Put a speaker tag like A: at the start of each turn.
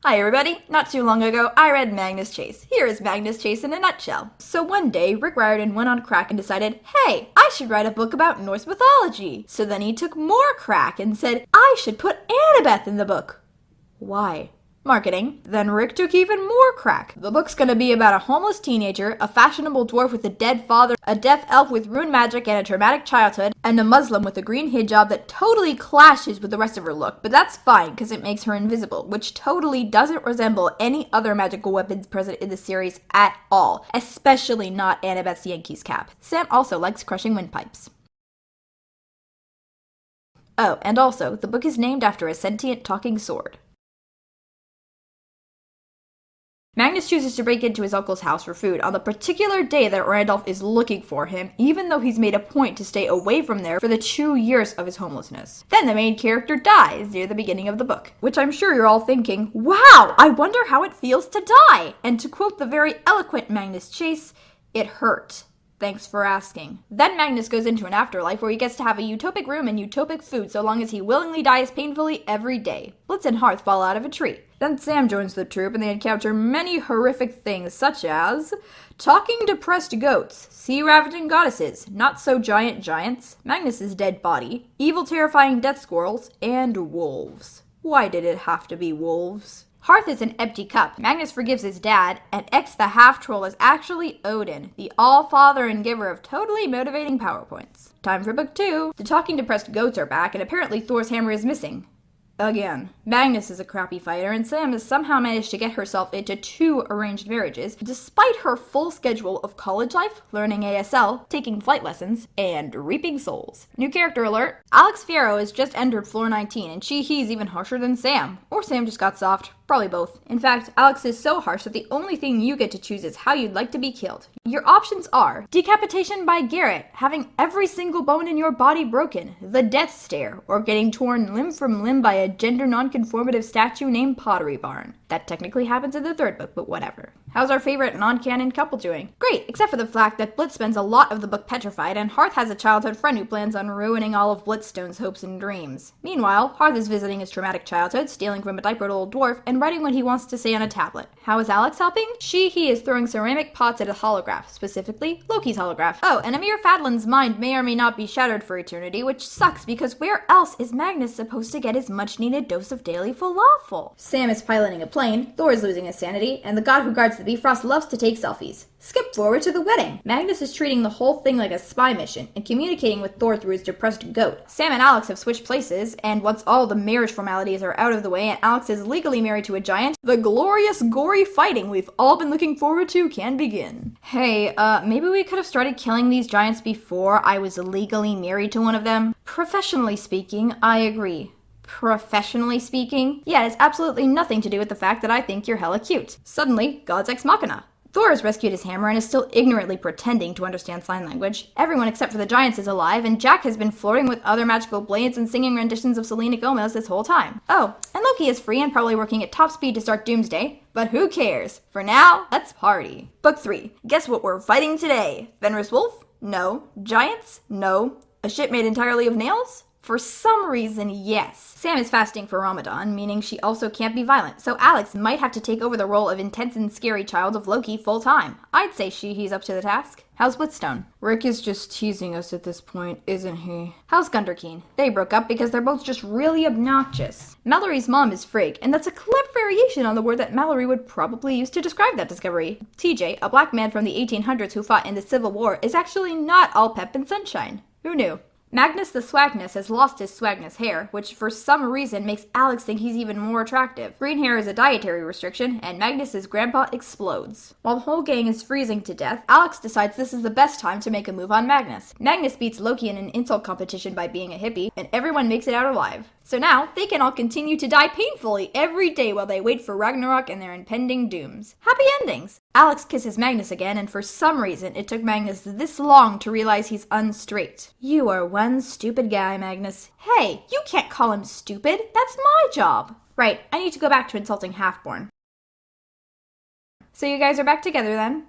A: Hi everybody! Not too long ago, I read Magnus Chase. Here is Magnus Chase in a nutshell. So one day, Riordan went on crack and decided, hey, I should write a book about Norse mythology. So then he took more crack and said, I should put Annabeth in the book. Why? Marketing. Then Rick took even more crack. The book's gonna be about a homeless teenager, a fashionable dwarf with a dead father, a deaf elf with rune magic and a traumatic childhood, and a Muslim with a green hijab that totally clashes with the rest of her look. But that's fine, because it makes her invisible, which totally doesn't resemble any other magical weapons present in the series at all, especially not Annabeth's Yankees cap. Sam also likes crushing windpipes. Oh, and also, the book is named after a sentient talking sword. Magnus chooses to break into his uncle's house for food on the particular day that Randolph is looking for him, even though he's made a point to stay away from there for the 2 years of his homelessness. Then the main character dies near the beginning of the book, which I'm sure you're all thinking, wow, I wonder how it feels to die! And to quote the very eloquent Magnus Chase, it hurt. Thanks for asking. Then Magnus goes into an afterlife where he gets to have a utopic room and utopic food so long as he willingly dies painfully every day. Blitz and Hearth fall out of a tree. Then Sam joins the troupe and they encounter many horrific things such as talking depressed goats, sea-ravaging goddesses, not-so-giant giants, Magnus's dead body, evil terrifying death squirrels, and wolves. Why did it have to be wolves? Hearth is an empty cup. Magnus forgives his dad, and X the half-troll is actually Odin, the all-father and giver of totally motivating PowerPoints. Time for book 2. The talking depressed goats are back, and apparently Thor's hammer is missing. Again. Magnus is a crappy fighter, and Sam has somehow managed to get herself into 2 arranged marriages, despite her full schedule of college life, learning ASL, taking flight lessons, and reaping souls. New character alert. Alex Fierro has just entered floor 19, and he's even harsher than Sam. Or Sam just got soft. Probably both. In fact, Alex is so harsh that the only thing you get to choose is how you'd like to be killed. Your options are decapitation by Garrett, having every single bone in your body broken, the death stare, or getting torn limb from limb by a gender non-conformative statue named Pottery Barn. That technically happens in the 3rd book, but whatever. How's our favorite non-canon couple doing? Great, except for the fact that Blitz spends a lot of the book petrified, and Hearth has a childhood friend who plans on ruining all of Blitzstone's hopes and dreams. Meanwhile, Hearth is visiting his traumatic childhood, stealing from a diapered old dwarf, and writing what he wants to say on a tablet. How is Alex helping? He is throwing ceramic pots at a holograph, specifically Loki's holograph. Oh, and Amir Fadlan's mind may or may not be shattered for eternity, which sucks because where else is Magnus supposed to get his much-needed dose of daily falafel? Sam is piloting a plane, Thor is losing his sanity, and the god who guards the Bifrost loves to take selfies. Skip forward to the wedding. Magnus is treating the whole thing like a spy mission and communicating with Thor through his depressed goat. Sam and Alex have switched places, and once all the marriage formalities are out of the way and Alex is legally married to a giant, the glorious, gory fighting we've all been looking forward to can begin. Hey, maybe we could have started killing these giants before I was legally married to one of them? Professionally speaking, I agree. Professionally speaking? Yeah, it has absolutely nothing to do with the fact that I think you're hella cute. Suddenly, God's ex machina. Thor has rescued his hammer and is still ignorantly pretending to understand sign language. Everyone except for the giants is alive, and Jack has been flirting with other magical blades and singing renditions of Selena Gomez this whole time. Oh, and Loki is free and probably working at top speed to start Doomsday. But who cares? For now, let's party. Book 3. Guess what we're fighting today? Fenris Wolf? No. Giants? No. A ship made entirely of nails? For some reason, yes. Sam is fasting for Ramadan, meaning she also can't be violent, so Alex might have to take over the role of intense and scary child of Loki full time. I'd say he's up to the task. How's Blitzstone? Rick is just teasing us at this point, isn't he? How's Gunderkeen? They broke up because they're both just really obnoxious. Mallory's mom is Frigg, and that's a clever variation on the word that Mallory would probably use to describe that discovery. TJ, a black man from the 1800s who fought in the Civil War, is actually not all pep and sunshine. Who knew? Magnus the Swagness has lost his Swagness hair, which for some reason makes Alex think he's even more attractive. Green hair is a dietary restriction, and Magnus's grandpa explodes. While the whole gang is freezing to death, Alex decides this is the best time to make a move on Magnus. Magnus beats Loki in an insult competition by being a hippie, and everyone makes it out alive. So now, they can all continue to die painfully every day while they wait for Ragnarok and their impending dooms. Happy endings! Alex kisses Magnus again, and for some reason, it took Magnus this long to realize he's unstraight. You are one stupid guy, Magnus. Hey, you can't call him stupid. That's my job. Right, I need to go back to insulting Halfborn. So you guys are back together then?